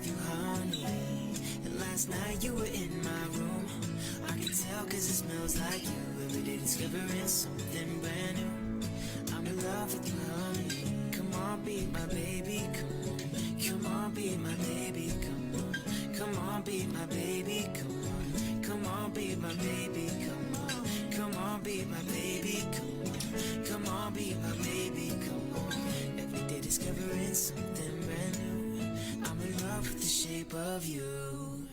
with you, honey. And last night you were in my room. I can tell cause it smells like you. Every day discovering something brand new. I'm in love with you, honey. Come on, be my baby, come on. Come on, be my baby, come on. Come on, be my baby, come on. Come on, be my baby, come on. Come on, be my baby, come on. Come on, be my baby, come on. Every day discovering something brand new. I'm in love with the shape of you.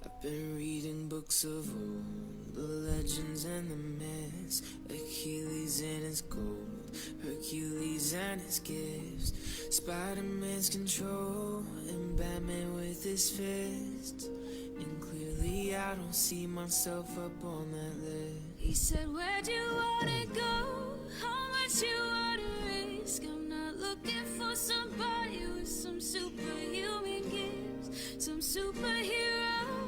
I've been reading books of old, the legends and the myths. Achilles and his gold, Hercules and his gifts, Spider-Man's control, and Batman with his fists. And clearly I don't see myself up on that list. He said, where'd you wanna go? How much you wanna risk? I'm not looking for somebody with some superhuman gifts, some superhero,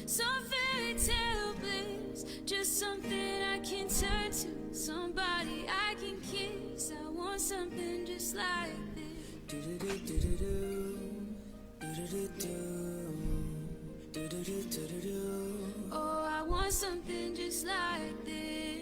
some fairy tale bliss. Just something I can turn to, somebody I can kiss. I want something just like this. Do-do-do-do-do-do, do-do-do-do, do-do-do-do-do. Oh, I want something just like this.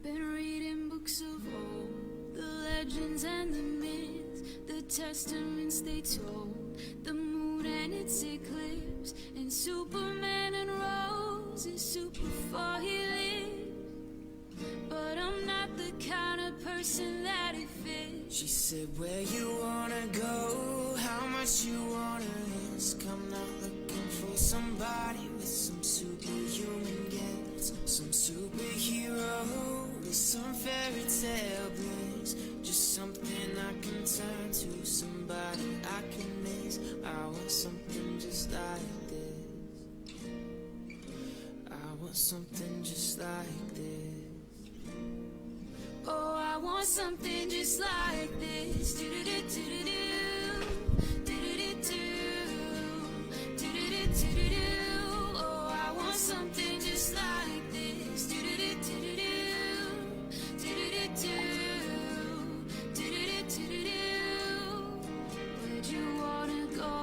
Been reading books of old, the legends and the myths, the testaments they told, the moon and its eclipse, and Superman and Rose is super far he lived. But I'm not the kind of person that it fits. She said, where you wanna go? How much you wanna risk? I'm not looking for somebody with some superhuman gifts, some superhero with some fairy tale bliss. Just something I can turn to, somebody I can miss. I want something just like this. I want something just like this. Oh, I want something just like this. Do-do-do-do-do-do, do-do-do-do, do-do-do-do-do. Oh, I want something just like this. Do-do-do-do-do, do-do-do-do, do-do-do-do-do. Where'd you wanna go?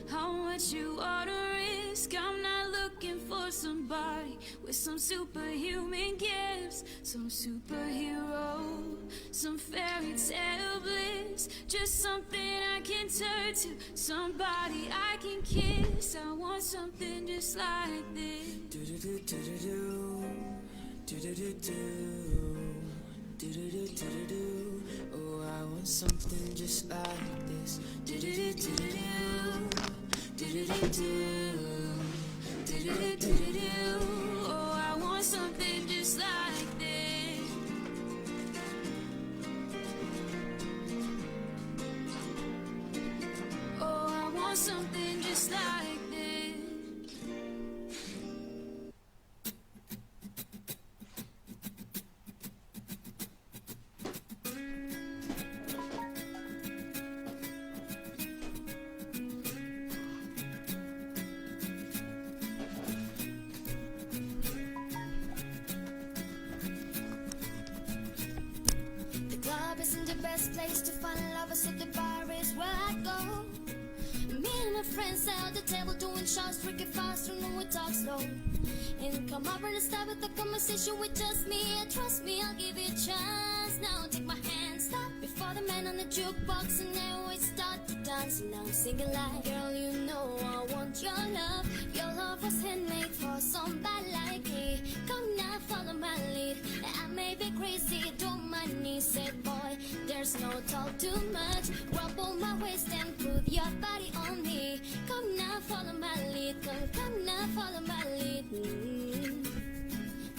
How much you wanna risk? I'm not looking for somebody with some superhuman gifts, some superhero, some fairy tale bliss. Just something I can turn to, somebody I can kiss. I want something just like this. Do-do-do-do-do-do, do-do-do-do, do-do-do-do-do. Oh, I want something just like this. Do-do-do-do-do, do-do-do-do, do-do-do-do-do. Oh, I want something just like this. Oh, I want something just like this. The club isn't the best place to find lovers, so the bar is where I go. Me and my friends at the table doing shots, drinking fast, don't know we talk slow. And come over and start with the conversation with just me. And trust me, I'll give you a chance. Now take my hand, stop before the man on the jukebox, and then we start to dance. And now I'm singing like, girl, you know I want your love. Your love was handmade for somebody like me. Come now, follow my lead. I may be crazy, don't mind me. Said boy, there's no talk too much. Rub my waist and put your body on me. Come now, follow my lead. Come now, follow my lead.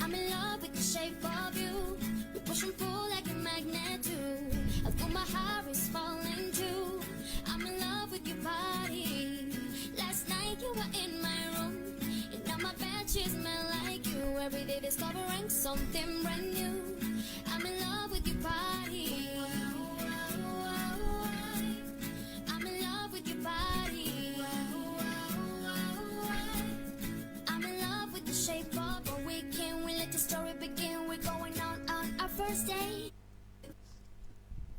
I'm in love with the shape of you. We push and pull like a magnet too. I feel my heart is falling too. I'm in love with your body. Last night you were in my room, and now my bed sheets smell like you. Every day discovering something brand new. I'm in love with your body. I'm in love with your body. I'm in love with the shape of our weekend. We let the story begin. We're going on wanna stay.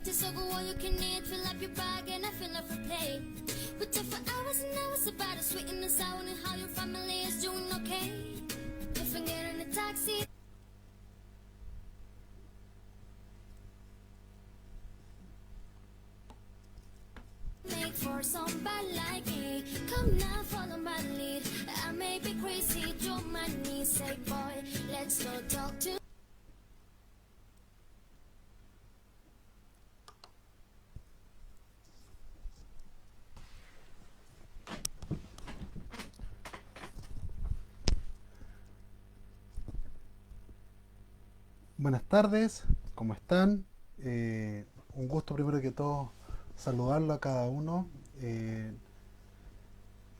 Just over all you can eat, fill up your bag and I fill up for play. We talk for hours and hours about the sweet and the sour and how your family is doing okay. If I get in a taxi. Make for somebody like me. Come now, follow my lead. I may be crazy, drop my knees, say boy, let's go talk to. Buenas tardes, ¿cómo están? Un gusto primero que todo saludarlo a cada uno.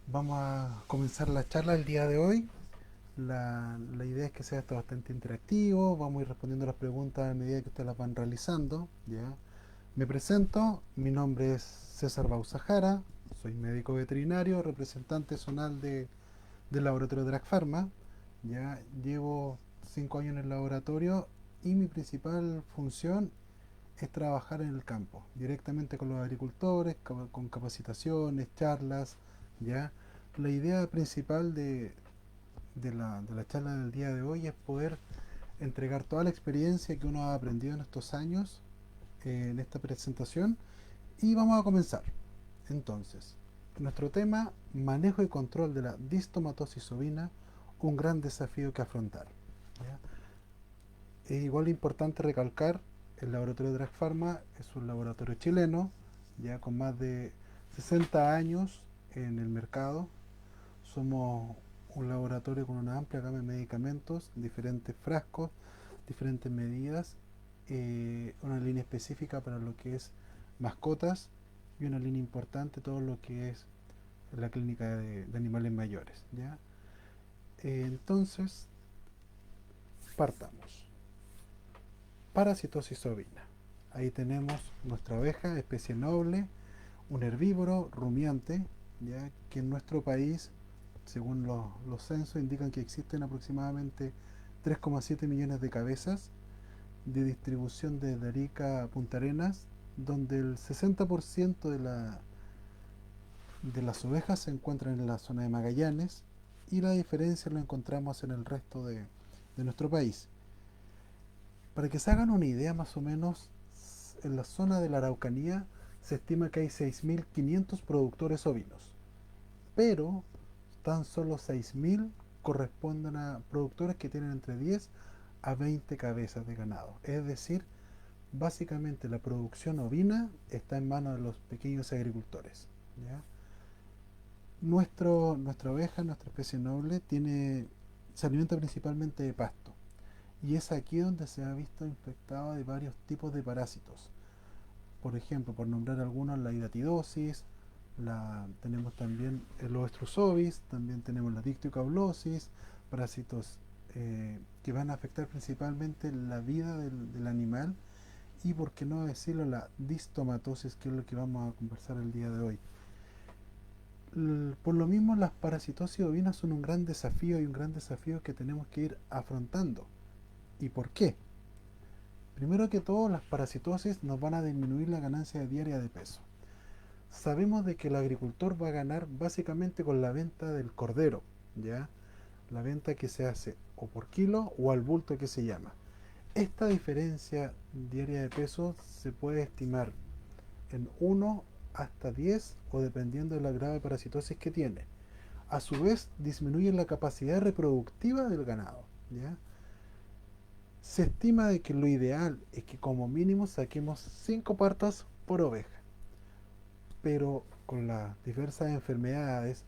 Vamos a comenzar la charla del día de hoy. La idea es que sea esto bastante interactivo, vamos a ir respondiendo las preguntas a medida que ustedes las van realizando. ¿Ya? Me presento, mi nombre es César Bauzajara, soy médico veterinario, representante zonal del laboratorio Drag Pharma. Ya llevo 5 años en el laboratorio y mi principal función es trabajar en el campo, directamente con los agricultores, con capacitaciones, charlas, ¿ya? La idea principal de la charla del día de hoy es poder entregar toda la experiencia que uno ha aprendido en estos años en esta presentación y vamos a comenzar. Entonces, nuestro tema, manejo y control de la distomatosis ovina, un gran desafío que afrontar. ¿Ya? Es igual importante recalcar, el laboratorio Drag Pharma es un laboratorio chileno, ya con más de 60 años en el mercado. Somos un laboratorio con una amplia gama de medicamentos, diferentes frascos, diferentes medidas, una línea específica para lo que es mascotas y una línea importante todo lo que es la clínica de animales mayores. ¿Ya? Entonces, partamos. Parasitosis ovina. Ahí tenemos nuestra oveja, especie noble, un herbívoro rumiante, ya que en nuestro país, según los censos, indican que existen aproximadamente 3,7 millones de cabezas de distribución desde Arica a Punta Arenas, donde el 60% de las ovejas se encuentran en la zona de Magallanes y la diferencia lo encontramos en el resto de nuestro país. Para que se hagan una idea, más o menos, en la zona de la Araucanía se estima que hay 6.500 productores ovinos, pero tan solo 6.000 corresponden a productores que tienen entre 10 a 20 cabezas de ganado. Es decir, básicamente la producción ovina está en manos de los pequeños agricultores. ¿Ya? Nuestra oveja, nuestra especie noble, se alimenta principalmente de pasto. Y es aquí donde se ha visto infectada de varios tipos de parásitos. Por ejemplo, por nombrar algunos, la hidatidosis, tenemos también el Oestrusovis, también tenemos la dictiocaulosis, parásitos que van a afectar principalmente la vida del animal y, por qué no decirlo, la distomatosis, que es lo que vamos a conversar el día de hoy. Por lo mismo, las parasitosis ovinas son un gran desafío y un gran desafío que tenemos que ir afrontando. ¿Y por qué? Primero que todo, las parasitosis nos van a disminuir la ganancia diaria de peso. Sabemos de que el agricultor va a ganar básicamente con la venta del cordero, ¿ya? La venta que se hace o por kilo o al bulto que se llama. Esta diferencia diaria de peso se puede estimar en 1 hasta 10 o dependiendo de la grado de parasitosis que tiene. A su vez, disminuye la capacidad reproductiva del ganado, ¿ya? Se estima de que lo ideal es que como mínimo saquemos 5 partos por oveja, pero con las diversas enfermedades,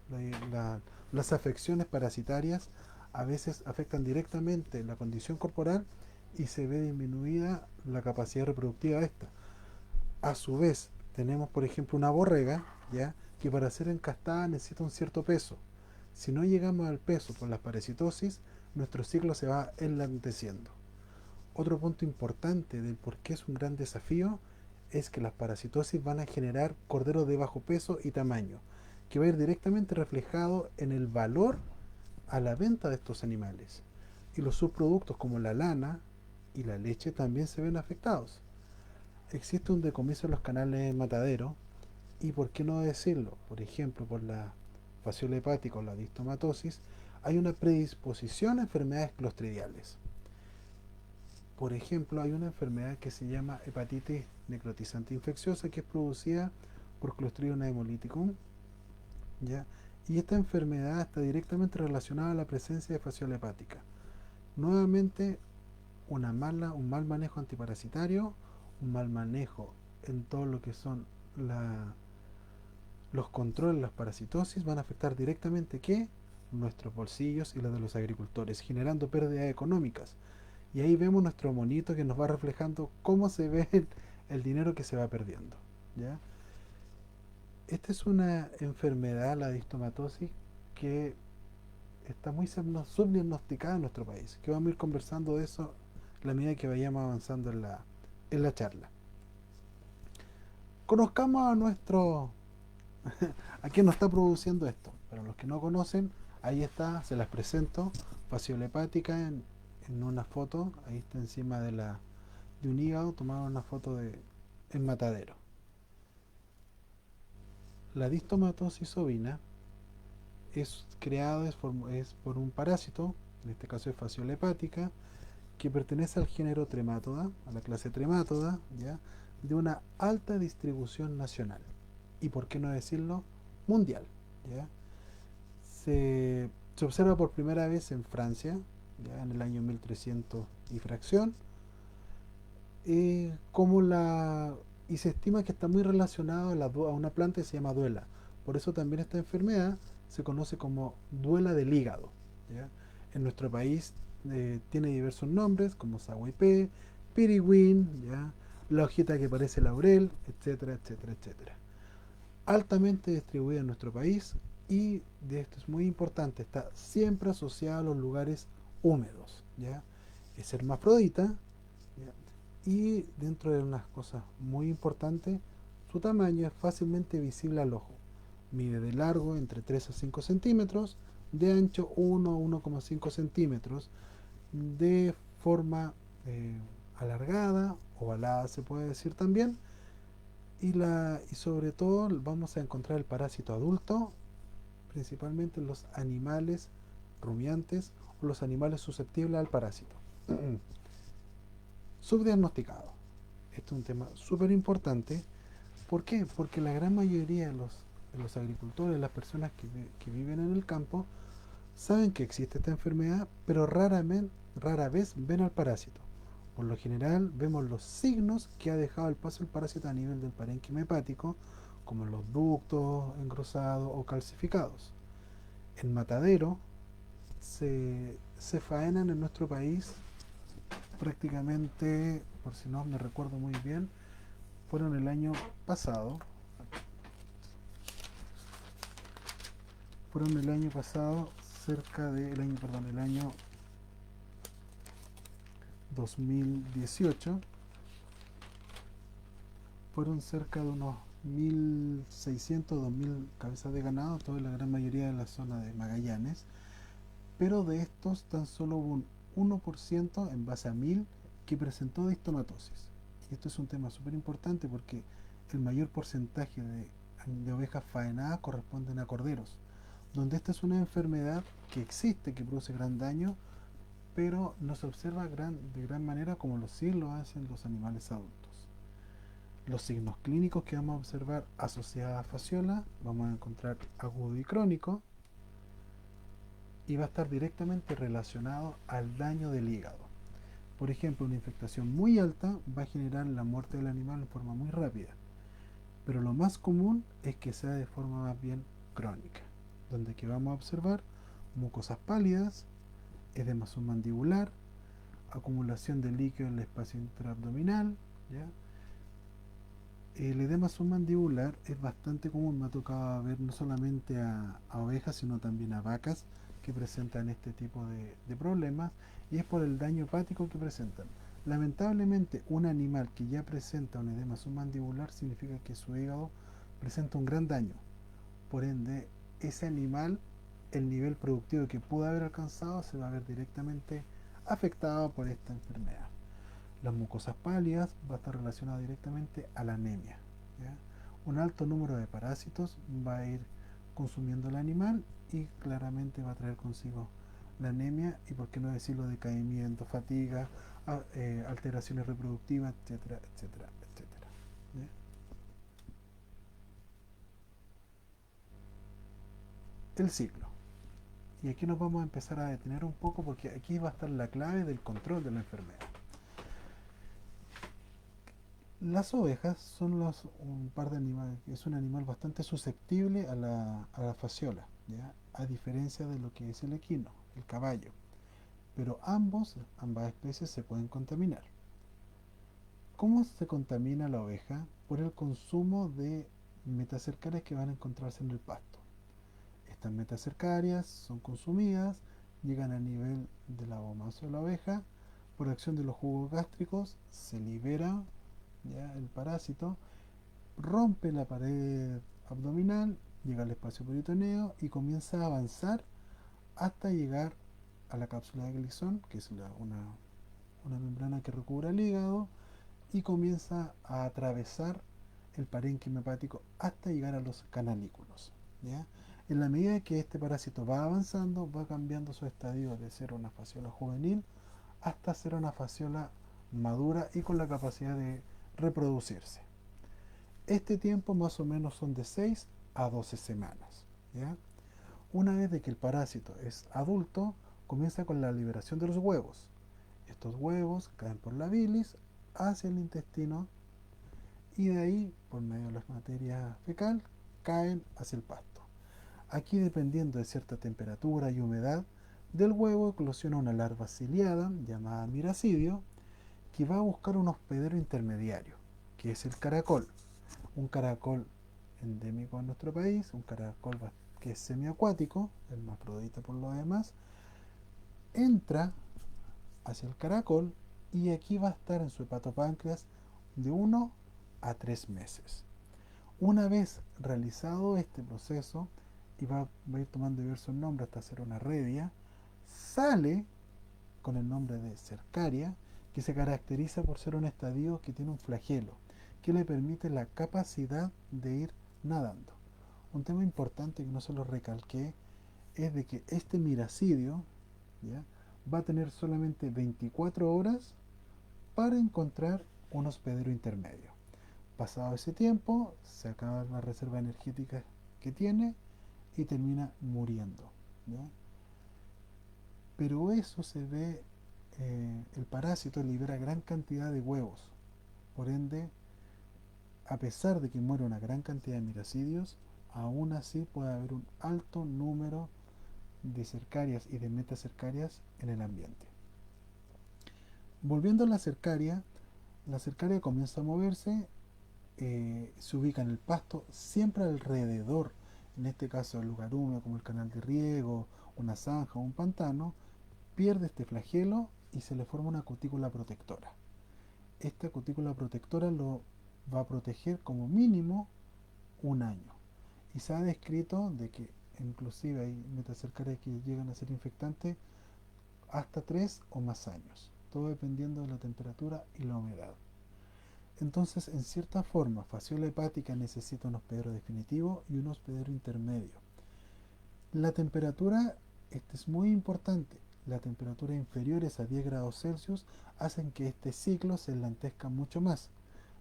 las afecciones parasitarias a veces afectan directamente la condición corporal y se ve disminuida la capacidad reproductiva de esta. A su vez, tenemos por ejemplo una borrega, ¿ya? Que para ser encastada necesita un cierto peso. Si no llegamos al peso por la parasitosis, nuestro ciclo se va enlenteciendo. Otro punto importante del por qué es un gran desafío es que las parasitosis van a generar corderos de bajo peso y tamaño, que va a ir directamente reflejado en el valor a la venta de estos animales. Y los subproductos como la lana, y la leche también se ven afectados. Existe un decomiso en los canales de matadero y por qué no decirlo, por ejemplo, por la fasciola hepática o la distomatosis, hay una predisposición a enfermedades clostridiales. Por ejemplo, hay una enfermedad que se llama hepatitis necrotizante infecciosa que es producida por Clostridium hemolíticum, ¿ya? Y esta enfermedad está directamente relacionada a la presencia de fasciola hepática. Nuevamente, un mal manejo antiparasitario, un mal manejo en todo lo que son los controles, las parasitosis, van a afectar directamente ¿qué? Nuestros bolsillos y los de los agricultores, generando pérdidas económicas. Y ahí vemos nuestro monito que nos va reflejando cómo se ve el dinero que se va perdiendo, ¿ya? Esta es una enfermedad, la distomatosis, que está muy subdiagnosticada en nuestro país, que vamos a ir conversando de eso a la medida que vayamos avanzando en la charla. Conozcamos a nuestro a quien nos está produciendo esto. Para los que no conocen, ahí está, se las presento, fasciola hepática en una foto, ahí está encima de un hígado, tomaron una foto en matadero. La distomatosis ovina es creada es por un parásito, en este caso es fasciola hepática, que pertenece al género Trematoda, a la clase Trematoda, ¿ya? De una alta distribución nacional y, por qué no decirlo, mundial, ¿ya? Se observa por primera vez en Francia, ¿ya? En el año 1300 y fracción, como y se estima que está muy relacionado a una planta que se llama duela. Por eso también esta enfermedad se conoce como duela del hígado, ¿ya? En nuestro país tiene diversos nombres como sahuipé, pirigüín, ¿ya? La hojita que parece laurel, etcétera, etcétera, etcétera. Altamente distribuida en nuestro país y de esto es muy importante, está siempre asociada a los lugares húmedos, ¿ya? Es hermafrodita, ¿ya? Y dentro de unas cosas muy importantes, su tamaño es fácilmente visible al ojo. Mide de largo entre 3 a 5 centímetros, de ancho 1 a 1,5 centímetros, de forma alargada, ovalada se puede decir también, y sobre todo vamos a encontrar el parásito adulto, principalmente en los animales rumiantes o los animales susceptibles al parásito. Subdiagnosticado. Este es un tema súper importante. ¿Por qué? Porque la gran mayoría de los agricultores, las personas que viven en el campo, saben que existe esta enfermedad, pero rara vez ven al parásito. Por lo general vemos los signos que ha dejado el paso del parásito a nivel del parénquima hepático, como los ductos engrosados o calcificados. En matadero se faenan en nuestro país prácticamente, por si no me recuerdo muy bien, fueron el año pasado, cerca del año, perdón, el año 2018, fueron cerca de unos 1.600, 2.000 cabezas de ganado, toda la gran mayoría de la zona de Magallanes, pero de estos tan solo hubo un 1% en base a 1.000 que presentó distomatosis. Y esto es un tema súper importante porque el mayor porcentaje de ovejas faenadas corresponden a corderos, donde esta es una enfermedad que existe, que produce gran daño, pero no se observa de gran manera como sí lo hacen los animales adultos. Los signos clínicos que vamos a observar asociados a fasciola, vamos a encontrar agudo y crónico, y va a estar directamente relacionado al daño del hígado. Por ejemplo, una infectación muy alta va a generar la muerte del animal en forma muy rápida, pero lo más común es que sea de forma más bien crónica, donde que vamos a observar mucosas pálidas, edema submandibular, acumulación de líquido en el espacio intraabdominal, ¿ya? El edema submandibular es bastante común, me ha tocado ver no solamente a ovejas, sino también a vacas que presentan este tipo de problemas, y es por el daño hepático que presentan. Lamentablemente, un animal que ya presenta un edema submandibular significa que su hígado presenta un gran daño. Por ende, ese animal, el nivel productivo que pudo haber alcanzado, se va a ver directamente afectado por esta enfermedad. Las mucosas pálidas va a estar relacionado directamente a la anemia, ¿ya? Un alto número de parásitos va a ir consumiendo el animal y claramente va a traer consigo la anemia y por qué no decirlo decaimiento, fatiga, alteraciones reproductivas, etcétera, etcétera, etcétera, ¿ya? El ciclo. Y aquí nos vamos a empezar a detener un poco porque aquí va a estar la clave del control de la enfermedad. Las ovejas son un par de animales, es un animal bastante susceptible a la fasciola, ¿ya? A diferencia de lo que es el equino, el caballo. Pero ambas especies se pueden contaminar. ¿Cómo se contamina la oveja? Por el consumo de metacercarias que van a encontrarse en el pasto. Estas metacercarias son consumidas, llegan a nivel de la bomazo de la oveja, por acción de los jugos gástricos se libera, ¿ya?, el parásito, rompe la pared abdominal, llega al espacio peritoneo y comienza a avanzar hasta llegar a la cápsula de Glisson, que es una membrana que recubre el hígado, y comienza a atravesar el parénquima hepático hasta llegar a los cananículos, ¿ya? En la medida que este parásito va avanzando, va cambiando su estadio de ser una fasciola juvenil hasta ser una fasciola madura y con la capacidad de reproducirse. Este tiempo más o menos son de 6 a 12 semanas, ¿ya? Una vez de que el parásito es adulto, comienza con la liberación de los huevos. Estos huevos caen por la bilis hacia el intestino y de ahí, por medio de la materia fecal, caen hacia el pasto. Aquí, dependiendo de cierta temperatura y humedad, del huevo eclosiona una larva ciliada llamada miracidio que va a buscar un hospedero intermediario, que es el caracol. Un caracol endémico en nuestro país, un caracol que es semiacuático, hermafrodita por lo demás, entra hacia el caracol y aquí va a estar en su hepatopáncreas de 1 a 3 meses. Una vez realizado este proceso, y va a ir tomando diversos nombres hasta hacer una redia, sale con el nombre de cercaria, que se caracteriza por ser un estadio que tiene un flagelo, que le permite la capacidad de ir nadando. Un tema importante que no se lo recalqué es de que este miracidio, ¿ya?, va a tener solamente 24 horas para encontrar un hospedero intermedio. Pasado ese tiempo, se acaba la reserva energética que tiene y termina muriendo, ¿ya? Pero eso se ve, el parásito libera gran cantidad de huevos, por ende, a pesar de que muere una gran cantidad de miracidios, aún así puede haber un alto número de cercarias y de metacercarias en el ambiente. Volviendo a la cercaria comienza a moverse, se ubica en el pasto, siempre alrededor, en este caso el lugar húmedo como el canal de riego, una zanja o un pantano, pierde este flagelo y se le forma una cutícula protectora. Esta cutícula protectora lo va a proteger como mínimo un año. Y se ha descrito de que inclusive hay metacercarias que llegan a ser infectantes hasta 3 o más años, todo dependiendo de la temperatura y la humedad. Entonces, en cierta forma, fasciola hepática necesita un hospedero definitivo y un hospedero intermedio. La temperatura, este es muy importante. Las temperaturas inferiores a 10 grados Celsius hacen que este ciclo se enlentezca mucho más,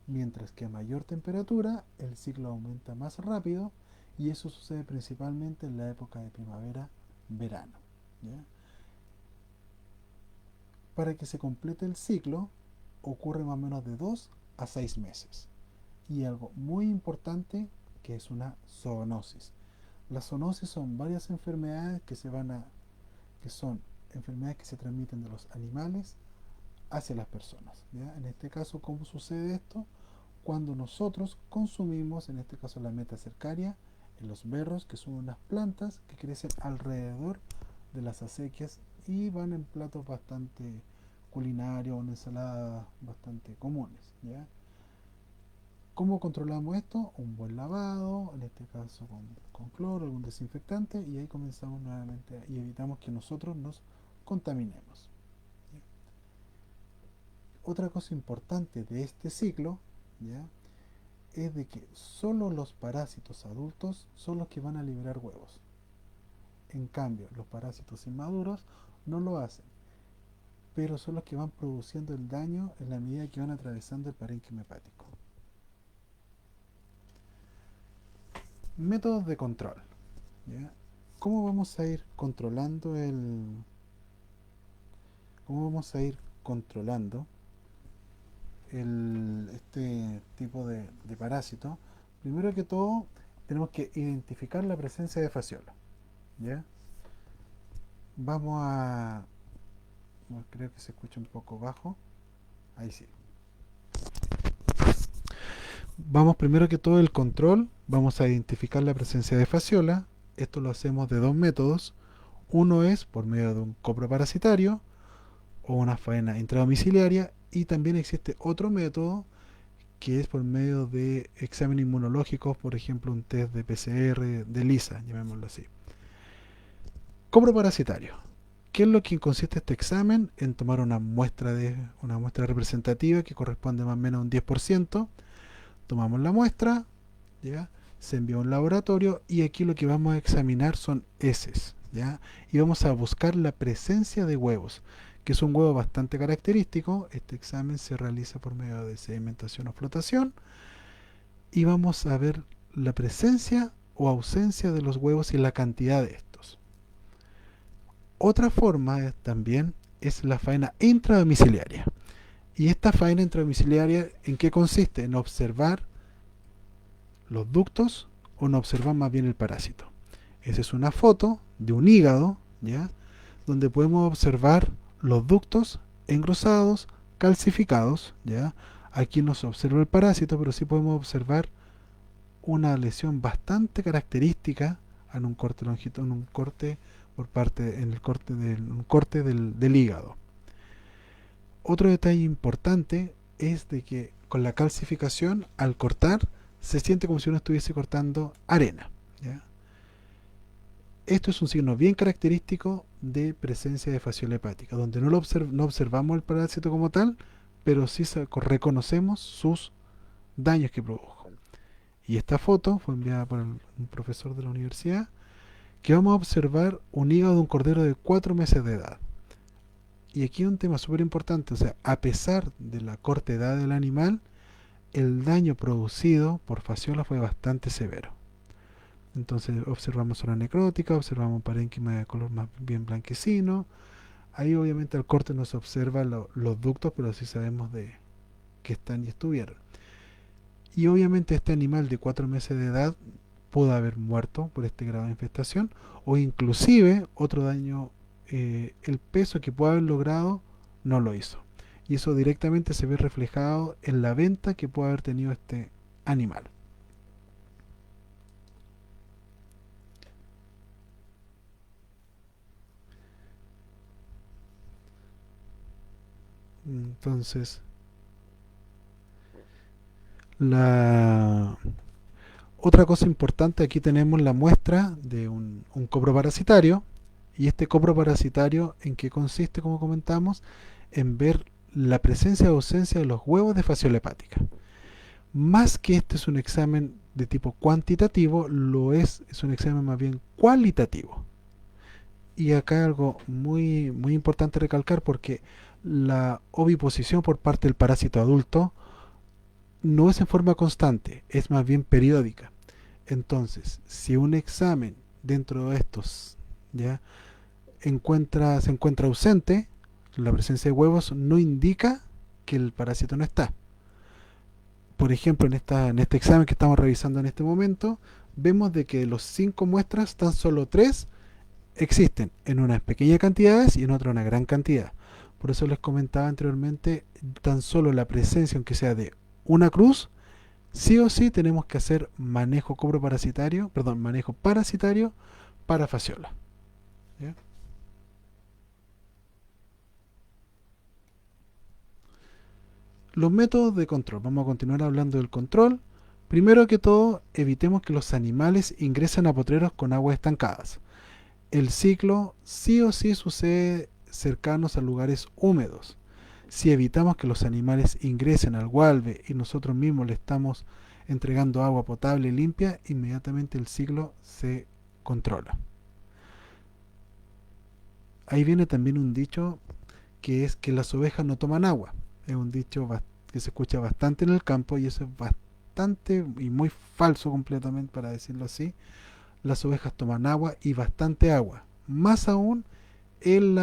mientras que a mayor temperatura el ciclo aumenta más rápido y eso sucede principalmente en la época de primavera-verano, ¿ya? Para que se complete el ciclo ocurre más o menos de 2 a 6 meses. Y algo muy importante que es una zoonosis. Las zoonosis son varias enfermedades que son enfermedades que se transmiten de los animales hacia las personas, ¿ya? En este caso, ¿cómo sucede esto? Cuando nosotros consumimos, en este caso la metacercaria, en los berros, que son unas plantas que crecen alrededor de las acequias y van en platos bastante culinarios o en ensaladas bastante comunes, ¿ya? ¿Cómo controlamos esto? Un buen lavado, en este caso con cloro, algún desinfectante, y ahí comenzamos nuevamente y evitamos que nosotros nos contaminemos. otra cosa importante de este ciclo, ¿ya? Es de que solo los parásitos adultos son los que van a liberar huevos. En cambio, los parásitos inmaduros no lo hacen, pero son los que van produciendo el daño en la medida que van atravesando el parénquima hepático. Métodos de control, ¿ya? ¿Cómo vamos a ir controlando este tipo de parásito? Primero que todo, tenemos que identificar la presencia de fasciola, ¿ya? Creo que se escucha un poco bajo. Ahí sí. Vamos primero que todo el control, vamos a identificar la presencia de fasciola. Esto lo hacemos de dos métodos. Uno es por medio de un coproparasitario o una faena intradomiciliaria, y también existe otro método que es por medio de exámenes inmunológicos, por ejemplo un test de PCR de ELISA, llamémoslo así. Coproparasitario. ¿Qué es lo que consiste este examen? En tomar una muestra representativa que corresponde más o menos a un 10%. Tomamos la muestra, ¿ya? Se envía a un laboratorio y aquí lo que vamos a examinar son heces, ¿ya? Y vamos a buscar la presencia de huevos, que es un huevo bastante característico. Este examen se realiza por medio de sedimentación o flotación y vamos a ver la presencia o ausencia de los huevos y la cantidad de estos. Otra forma también es la faena intradomiciliaria. Y esta faena intradomiciliaria, ¿en qué consiste? En observar los ductos o en observar más bien el parásito. Esa es una foto de un hígado, ¿ya? Donde podemos observar los ductos engrosados, calcificados, ¿ya? Aquí no se observa el parásito, pero sí podemos observar una lesión bastante característica en un corte longitudinal, un corte del hígado. Otro detalle importante es de que con la calcificación, al cortar, se siente como si uno estuviese cortando arena, ¿ya? Esto es un signo bien característico de presencia de fasciola hepática, donde no observamos el parásito como tal, pero sí reconocemos sus daños que produjo. Y esta foto fue enviada por un profesor de la universidad, que vamos a observar un hígado de un cordero de 4 meses de edad. Y aquí un tema súper importante, o sea, a pesar de la corta edad del animal, el daño producido por fasciola fue bastante severo. Entonces observamos zona necrótica, observamos un parénquima de color más bien blanquecino. Ahí obviamente al corte no se observa los ductos, pero sí sabemos de que están y estuvieron. Y obviamente este animal de 4 meses de edad pudo haber muerto por este grado de infestación, o inclusive otro daño, el peso que pudo haber logrado no lo hizo. Y eso directamente se ve reflejado en la venta que puede haber tenido este animal. Entonces, otra cosa importante, aquí tenemos la muestra de un coproparasitario. Y este coproparasitario, ¿en qué consiste? Como comentamos, en ver la presencia o ausencia de los huevos de fasciola hepática. Más que este es un examen de tipo cuantitativo, es un examen más bien cualitativo. Y acá algo muy, muy importante recalcar, porque la oviposición por parte del parásito adulto no es en forma constante, es más bien periódica. Entonces, si un examen dentro de estos ya se encuentra ausente, la presencia de huevos no indica que el parásito no está. Por ejemplo, en este examen que estamos revisando en este momento, vemos de que de los 5 muestras, tan solo 3 existen en unas pequeñas cantidades y en otras una gran cantidad. Por eso les comentaba anteriormente, tan solo la presencia, aunque sea de una cruz, sí o sí tenemos que hacer manejo parasitario para fasciola. ¿Ya? Los métodos de control. Vamos a continuar hablando del control. Primero que todo, evitemos que los animales ingresen a potreros con aguas estancadas. El ciclo sí o sí sucede cercanos a lugares húmedos. si evitamos que los animales ingresen al gualbe y nosotros mismos le estamos entregando agua potable y limpia, inmediatamente el ciclo se controla. Ahí viene también un dicho que es que las ovejas no toman agua. Es un dicho que se escucha bastante en el campo y eso es bastante y muy falso completamente, para decirlo así. Las ovejas toman agua y bastante agua. Más aún en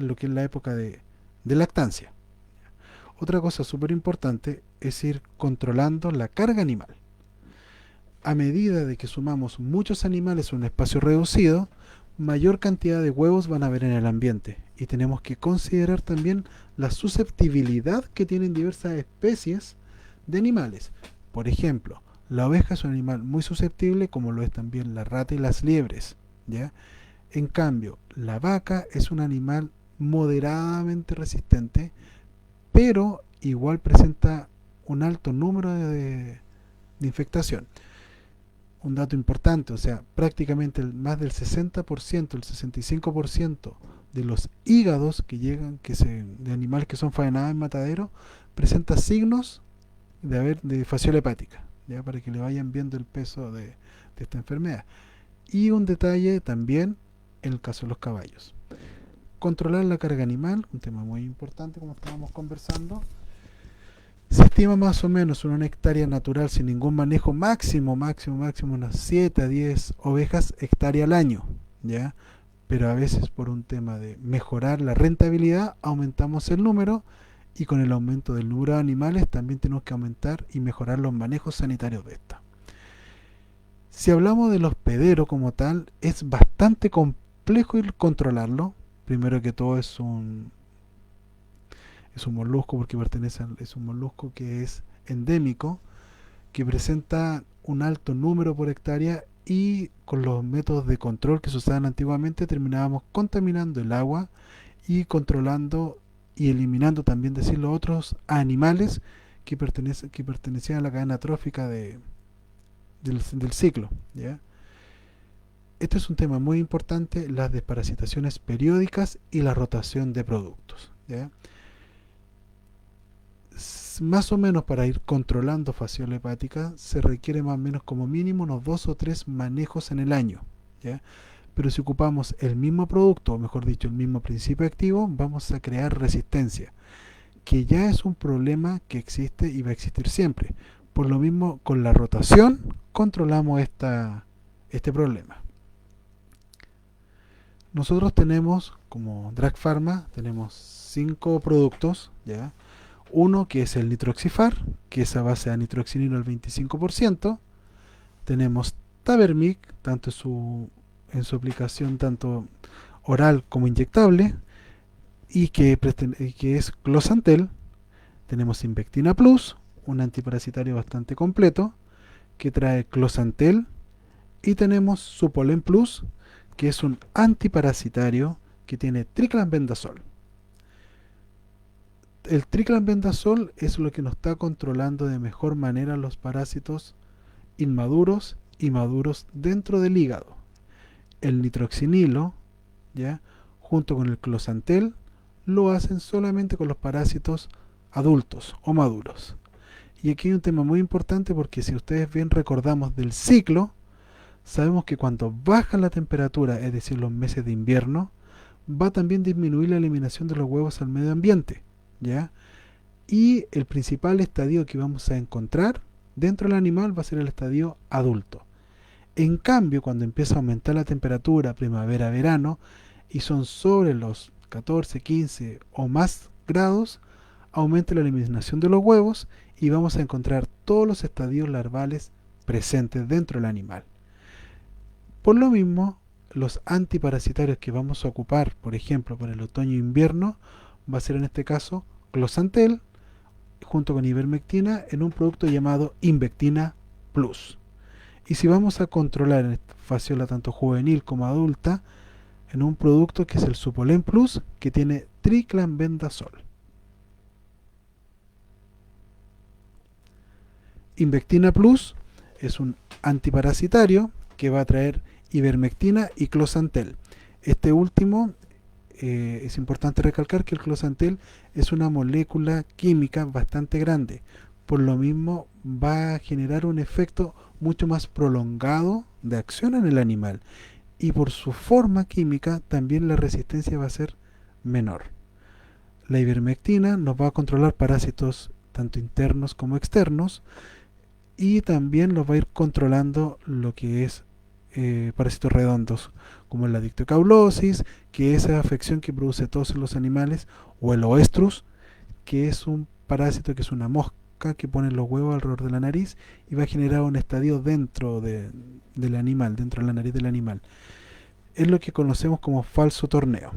lo que es la época de lactancia. Otra cosa súper importante es ir controlando la carga animal. A medida de que sumamos muchos animales a un espacio reducido, mayor cantidad de huevos van a haber en el ambiente. Y tenemos que considerar también la susceptibilidad que tienen diversas especies de animales. Por ejemplo, la oveja es un animal muy susceptible, como lo es también la rata y las liebres, ¿ya? En cambio, la vaca es un animal moderadamente resistente, pero igual presenta un alto número de infectación. Un dato importante, o sea, prácticamente más del 60%, el 65% de los hígados que llegan, de animales que son faenados en matadero, presenta signos de fasciola hepática, ya para que le vayan viendo el peso de esta enfermedad. Y un detalle también en el caso de los caballos. Controlar la carga animal, un tema muy importante como estábamos conversando. Se estima más o menos una hectárea natural sin ningún manejo máximo unas 7 a 10 ovejas hectárea al año, ¿ya? Pero a veces por un tema de mejorar la rentabilidad aumentamos el número, y con el aumento del número de animales también tenemos que aumentar y mejorar los manejos sanitarios de esta. Si hablamos de los hospederos como tal, es bastante complejo el controlarlo. Primero que todo es un molusco, porque es un molusco que es endémico, que presenta un alto número por hectárea, y con los métodos de control que se usaban antiguamente terminábamos contaminando el agua y controlando y eliminando también, los otros animales que pertenecían a la cadena trófica del ciclo, ¿ya? Este es un tema muy importante, las desparasitaciones periódicas y la rotación de productos, ¿ya? Más o menos para ir controlando fasciola hepática se requiere más o menos como mínimo unos 2 o 3 manejos en el año, ¿ya? Pero si ocupamos el mismo producto, o mejor dicho, el mismo principio activo, vamos a crear resistencia, que ya es un problema que existe y va a existir siempre. Por lo mismo, con la rotación controlamos este problema. Nosotros tenemos, como Drag Pharma, tenemos 5 productos, ¿ya? Uno que es el Nitroxifar, que es a base de nitroxinilo al 25%. Tenemos Tavermic, tanto en su aplicación tanto oral como inyectable, y que es Closantel. Tenemos Invectina Plus, un antiparasitario bastante completo, que trae Closantel, y tenemos Supolen Plus, que es un antiparasitario que tiene triclanbendazol. El triclanbendazol es lo que nos está controlando de mejor manera los parásitos inmaduros y maduros dentro del hígado. El nitroxinilo, ¿ya?, junto con el Closantel, lo hacen solamente con los parásitos adultos o maduros. Y aquí hay un tema muy importante, porque si ustedes bien recordamos del ciclo, sabemos que cuando baja la temperatura, es decir, los meses de invierno, va también a disminuir la eliminación de los huevos al medio ambiente, ¿ya? Y el principal estadio que vamos a encontrar dentro del animal va a ser el estadio adulto. En cambio, cuando empieza a aumentar la temperatura primavera-verano y son sobre los 14, 15 o más grados, aumenta la eliminación de los huevos y vamos a encontrar todos los estadios larvales presentes dentro del animal. Por lo mismo, los antiparasitarios que vamos a ocupar, por ejemplo, para el otoño e invierno, va a ser en este caso Closantel junto con Ivermectina en un producto llamado Invectina Plus. Y si vamos a controlar en fasciola tanto juvenil como adulta, en un producto que es el Supolen Plus, que tiene triclanbendazol. Invectina Plus es un antiparasitario que va a traer Ivermectina y Closantel. Este último es importante recalcar que el closantel es una molécula química bastante grande. Por lo mismo va a generar un efecto mucho más prolongado de acción en el animal. Y por su forma química también la resistencia va a ser menor. La ivermectina nos va a controlar parásitos tanto internos como externos y también los va a ir controlando lo que es parásitos redondos como la dictocaulosis, que es esa afección que produce tos en los animales, o el oestrus, que es un parásito que es una mosca que pone los huevos alrededor de la nariz y va a generar un estadio dentro del animal, dentro de la nariz del animal. Es lo que conocemos como falso torneo.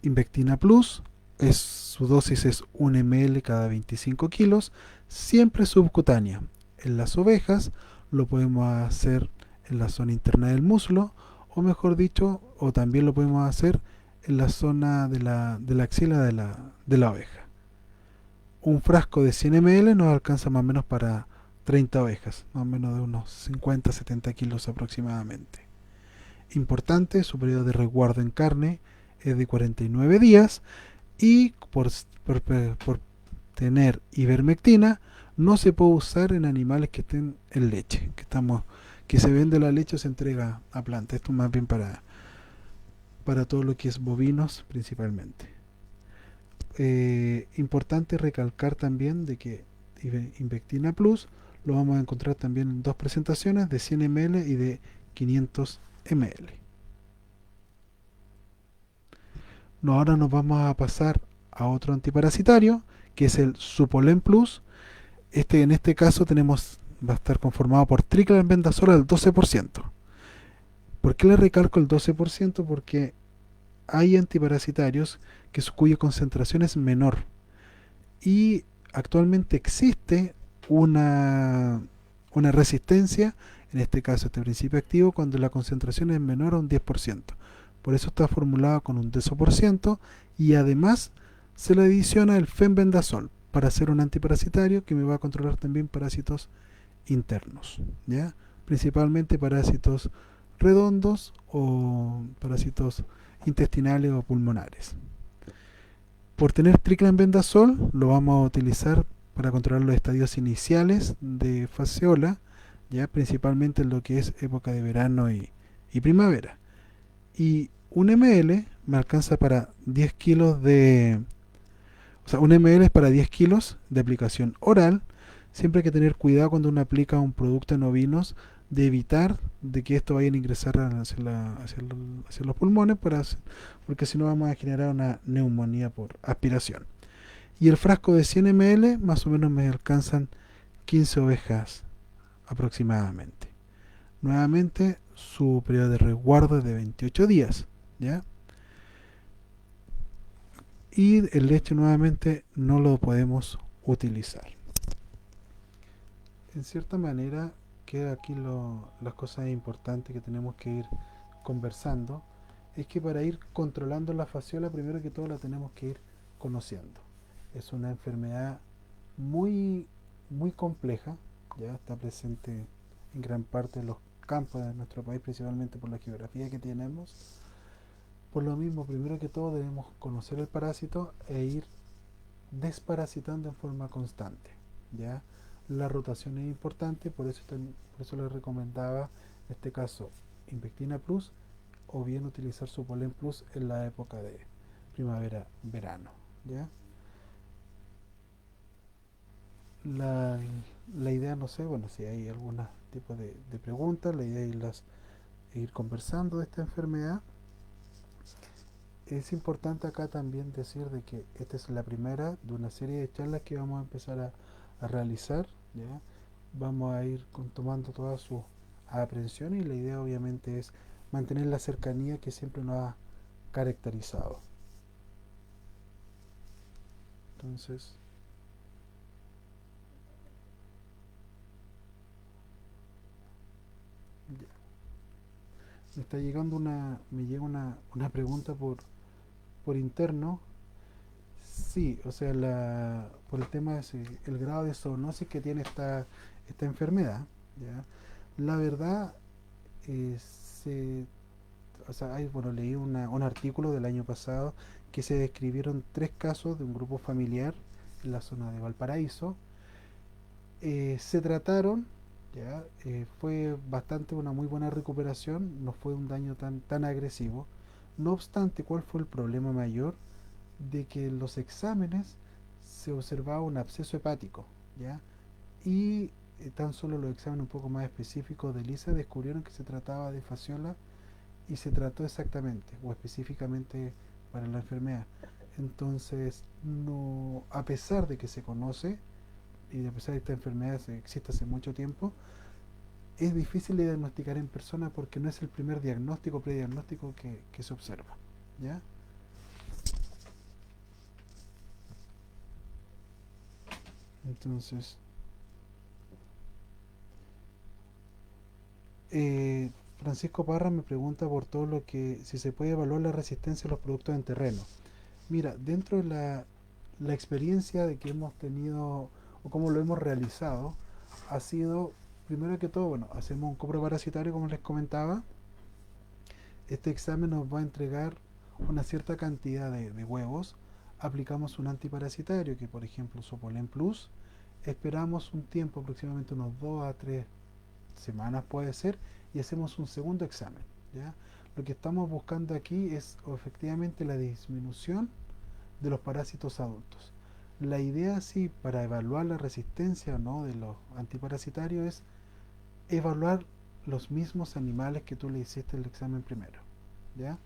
Invectina Plus, su dosis es 1 ml cada 25 kilos, siempre subcutánea. En las ovejas lo podemos hacer en la zona interna del muslo, o mejor dicho, o también lo podemos hacer en la zona de la axila de la oveja. Un frasco de 100 ml nos alcanza más o menos para 30 ovejas, más o menos de unos 50-70 kilos aproximadamente. Importante, su periodo de resguardo en carne es de 49 días y por tener ivermectina no se puede usar en animales que estén en leche, que se vende la leche o se entrega a planta. Esto más bien para todo lo que es bovinos principalmente. Importante recalcar también de que Invectina Plus lo vamos a encontrar también en dos presentaciones, de 100 ml y de 500 ml. Ahora nos vamos a pasar a otro antiparasitario, que es el Supolen Plus. En este caso va a estar conformado por triclorbendazol al 12%. ¿Por qué le recalco el 12%? Porque hay antiparasitarios cuya concentración es menor. Y actualmente existe una resistencia, en este caso este principio activo, cuando la concentración es menor a un 10%. Por eso está formulado con un 10% y además se le adiciona el fenbendazol para ser un antiparasitario que me va a controlar también parásitos internos, ¿ya? Principalmente parásitos redondos o parásitos intestinales o pulmonares. Por tener triclorbendazol lo vamos a utilizar para controlar los estadios iniciales de faseola, ya principalmente en lo que es época de verano y primavera. Y 1 ml me alcanza para 10 kilos de... O sea, 1 ml es para 10 kilos de aplicación oral. Siempre hay que tener cuidado cuando uno aplica un producto en ovinos de evitar de que esto vaya a ingresar hacia los pulmones, porque si no vamos a generar una neumonía por aspiración. Y el frasco de 100 ml más o menos me alcanzan 15 ovejas aproximadamente. Nuevamente, su periodo de resguardo es de 28 días, ¿ya? Y el leche nuevamente no lo podemos utilizar. En cierta manera, queda aquí las cosas importantes que tenemos que ir conversando. Es que para ir controlando la fasciola, primero que todo la tenemos que ir conociendo. Es una enfermedad muy, muy compleja, ya está presente en gran parte de los campos de nuestro país, principalmente por la geografía que tenemos. Por lo mismo, primero que todo debemos conocer el parásito e ir desparasitando en forma constante, ¿ya? La rotación es importante, por eso les recomendaba en este caso Invectina Plus o bien utilizar Supolen Plus en la época de primavera-verano, ¿ya? La idea, no sé, bueno, si hay algún tipo de preguntas, la idea es ir conversando de esta enfermedad. Es importante acá también decir de que esta es la primera de una serie de charlas que vamos a empezar a realizar, ¿ya? Vamos a ir tomando todas sus aprensiones y la idea obviamente es mantener la cercanía que siempre nos ha caracterizado. Entonces, ya. Me llega una pregunta por interno. Sí, o sea, por el tema de el grado de zoonosis que tiene esta enfermedad, ¿ya? La verdad, o sea, bueno, leí un artículo del año pasado que se describieron 3 casos de un grupo familiar en la zona de Valparaíso. Se trataron, ya, fue bastante una muy buena recuperación, no fue un daño tan agresivo. No obstante, ¿cuál fue el problema mayor? De que en los exámenes se observaba un absceso hepático, ¿ya? Y tan solo los exámenes un poco más específicos de Lisa descubrieron que se trataba de fasciola y se trató exactamente o específicamente para la enfermedad. Entonces, no, a pesar de que se conoce y a pesar de que esta enfermedad existe hace mucho tiempo, es difícil de diagnosticar en persona porque no es el primer diagnóstico prediagnóstico que se observa, ¿ya? Entonces, eh, Francisco Parra me pregunta por todo lo que, si se puede evaluar la resistencia a los productos en terreno. Mira, dentro de la experiencia de que hemos tenido o cómo lo hemos realizado, ha sido, primero que todo, bueno, hacemos un coproparasitario como les comentaba. Este examen nos va a entregar una cierta cantidad de huevos. Aplicamos un antiparasitario, que por ejemplo Sopolen Plus. Esperamos un tiempo, aproximadamente unos 2 a 3 semanas puede ser, y hacemos un segundo examen, ¿ya? Lo que estamos buscando aquí es efectivamente la disminución de los parásitos adultos. La idea, sí, para evaluar la resistencia o no de los antiparasitarios es evaluar los mismos animales que tú le hiciste el examen primero, ¿ya?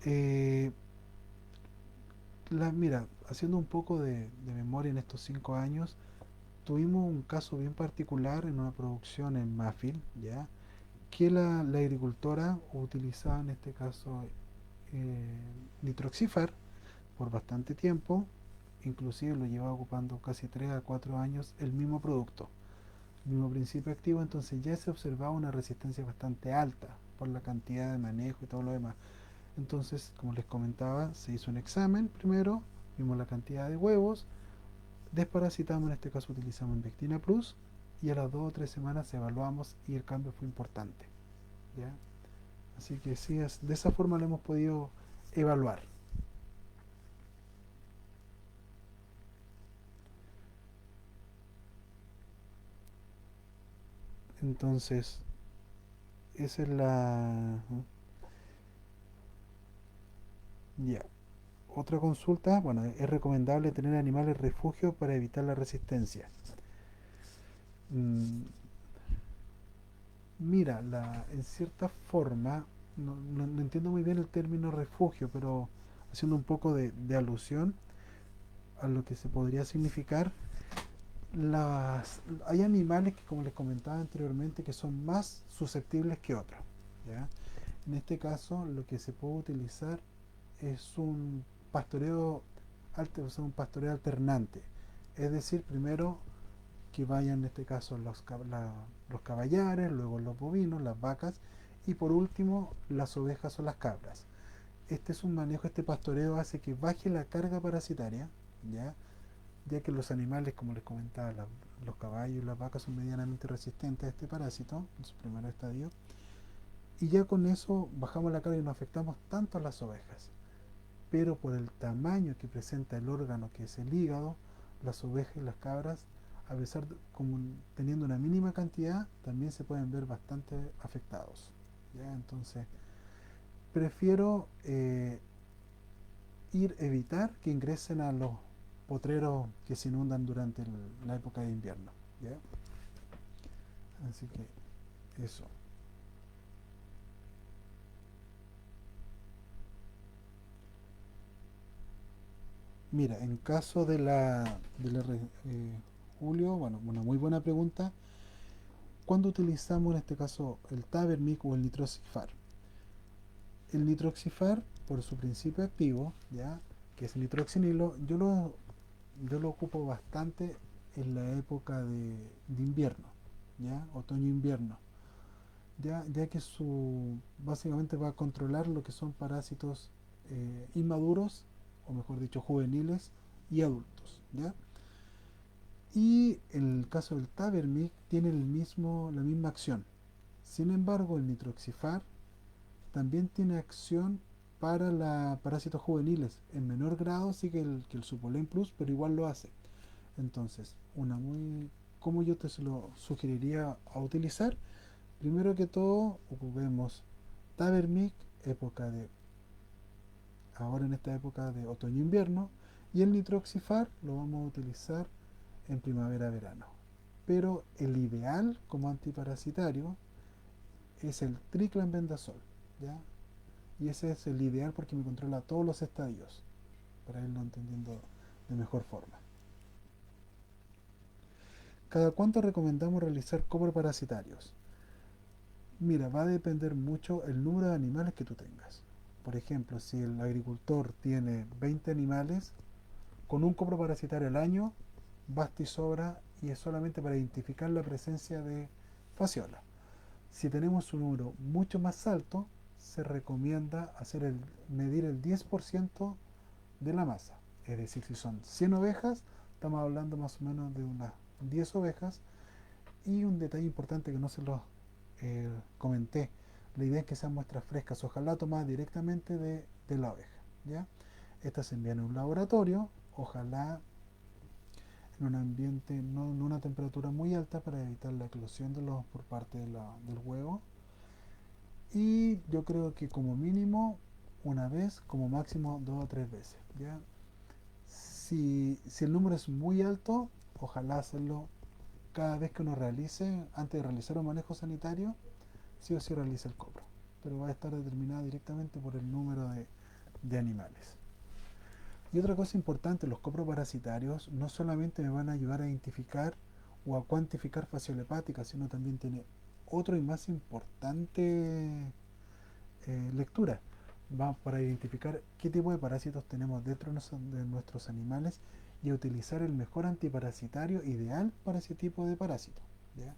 Eh, Mira, haciendo un poco de memoria en estos 5 años, tuvimos un caso bien particular en una producción en Mafil, ¿ya? Que la agricultora utilizaba en este caso eh, nitroxifar por bastante tiempo, inclusive lo llevaba ocupando casi 3 a 4 años el mismo producto, el mismo principio activo, entonces ya se observaba una resistencia bastante alta por la cantidad de manejo y todo lo demás. Entonces, como les comentaba, se hizo un examen primero, vimos la cantidad de huevos, desparasitamos, en este caso utilizamos Invectina Plus, y a las 2 o 3 semanas evaluamos y el cambio fue importante, ¿ya? Así que sí, de esa forma lo hemos podido evaluar. Entonces, esa es la... Ya. Otra consulta, bueno, es recomendable tener animales refugio para evitar la resistencia. Mm, Mira, en cierta forma, no entiendo muy bien el término refugio, pero haciendo un poco de alusión a lo que se podría significar, hay animales que, como les comentaba anteriormente, que son más susceptibles que otros, ¿ya? En este caso, lo que se puede utilizar es un pastoreo, o sea, un pastoreo alternante. Es decir, primero que vayan en este caso los caballares, luego los bovinos, las vacas y por último las ovejas o las cabras. Este es un manejo, este pastoreo hace que baje la carga parasitaria, ¿ya? Ya que los animales, como les comentaba, los caballos y las vacas son medianamente resistentes a este parásito en su primer estadio, y ya con eso bajamos la carga y no afectamos tanto a las ovejas. Pero por el tamaño que presenta el órgano, que es el hígado, las ovejas y las cabras, a pesar de como teniendo una mínima cantidad, también se pueden ver bastante afectados, ¿ya? Entonces, prefiero evitar que ingresen a los potreros que se inundan durante la época de invierno, ¿ya? Así que eso. Mira, en caso Julio, bueno, una muy buena pregunta. ¿Cuándo utilizamos en este caso el Tavermic o el nitroxifar? El nitroxifar, por su principio activo, ¿ya? Que es nitroxinilo, yo lo ocupo bastante en la época de invierno, ¿ya? Otoño-invierno, ya que básicamente va a controlar lo que son parásitos inmaduros, o mejor dicho, juveniles y adultos, ¿ya? Y en el caso del Tavermic tiene la misma acción. Sin embargo, el nitroxifar también tiene acción para parásitos juveniles, en menor grado sí que el Supolen Plus, pero igual lo hace. Entonces, ¿cómo yo te lo sugeriría a utilizar? Primero que todo, ocupemos Tavermic, ahora en esta época de otoño-invierno, y el nitroxifar lo vamos a utilizar en primavera-verano. Pero el ideal como antiparasitario es el triclambendazol, ¿ya? Y ese es el ideal porque me controla todos los estadios, para irlo entendiendo de mejor forma. ¿Cada cuánto recomendamos realizar coproparasitarios? Mira, va a depender mucho el número de animales que tú tengas. Por ejemplo, si el agricultor tiene 20 animales, con un coproparasitario al año basta y sobra, y es solamente para identificar la presencia de fasciola. Si tenemos un número mucho más alto, se recomienda medir el 10% de la masa. Es decir, si son 100 ovejas, estamos hablando más o menos de unas 10 ovejas. Y un detalle importante que no se lo comenté, la idea es que sean muestras frescas, ojalá tomadas directamente de la oveja, ¿ya? Estas se envían a un laboratorio, ojalá en un ambiente, no en una temperatura muy alta, para evitar la eclosión por parte del huevo. Y yo creo que como mínimo una vez, como máximo 2 o 3 veces, ¿ya? Si el número es muy alto, ojalá hacerlo cada vez que uno realice, antes de realizar un manejo sanitario, sí o sí realiza el cobro. Pero va a estar determinado directamente por el número de animales. Y otra cosa importante, los coproparasitarios no solamente me van a ayudar a identificar o a cuantificar fasciola hepática, sino también tiene otro y más importante lectura. Va para identificar qué tipo de parásitos tenemos dentro de nuestros animales y a utilizar el mejor antiparasitario ideal para ese tipo de parásito, ¿ya?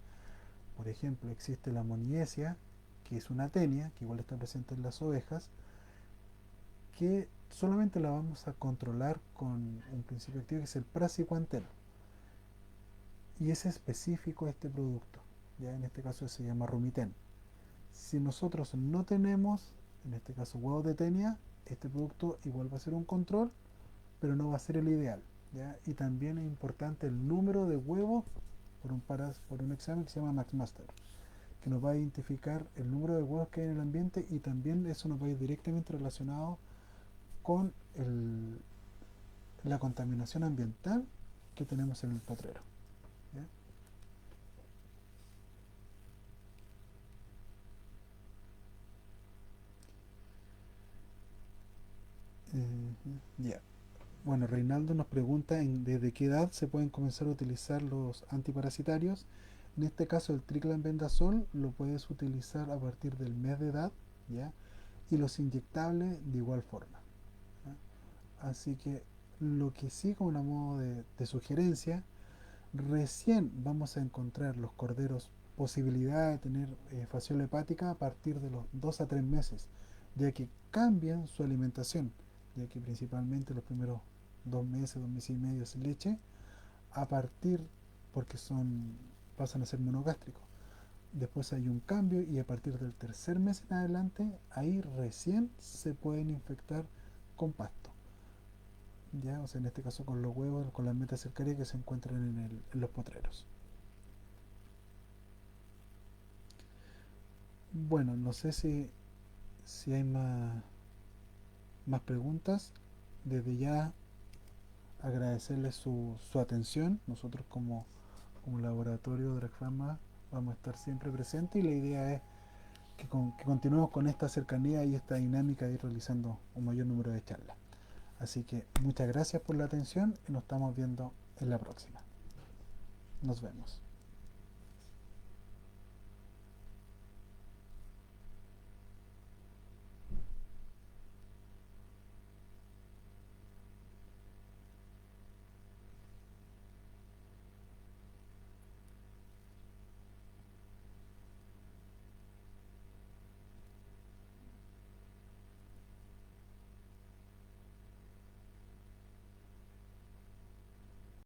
Por ejemplo, existe la moniesia, que es una tenia, que igual está presente en las ovejas, que solamente la vamos a controlar con un principio activo que es el praziquantel. Y es específico a este producto, ya en este caso se llama Rumiten. Si nosotros no tenemos, en este caso huevos de tenia, este producto igual va a ser un control, pero no va a ser el ideal, ¿ya? Y también es importante el número de huevos por un examen que se llama MaxMaster, que nos va a identificar el número de huevos que hay en el ambiente, y también eso nos va a ir directamente relacionado con la contaminación ambiental que tenemos en el potrero, ¿ya? Ya. Bueno, Reinaldo nos pregunta desde qué edad se pueden comenzar a utilizar los antiparasitarios. En este caso el triclambendazol lo puedes utilizar a partir del mes de edad, ¿ya? Y los inyectables de igual forma, ¿ya? Así que lo que sí, como a modo de sugerencia, recién vamos a encontrar los corderos posibilidad de tener fasciola hepática a partir de los 2 a 3 meses, ya que cambian su alimentación, ya que principalmente los primeros 2 meses, 2 meses y medio sin leche, a partir, porque pasan a ser monogástricos. Después hay un cambio y a partir del tercer mes en adelante, ahí recién se pueden infectar con pasto, ¿ya? O sea, en este caso con los huevos, con las metacercarias que se encuentran en los potreros. Bueno, no sé si hay más preguntas. Desde ya agradecerles su atención. Nosotros como laboratorio de Dragpharma vamos a estar siempre presentes, y la idea es que continuemos con esta cercanía y esta dinámica de ir realizando un mayor número de charlas. Así que muchas gracias por la atención y nos estamos viendo en la próxima. Nos vemos.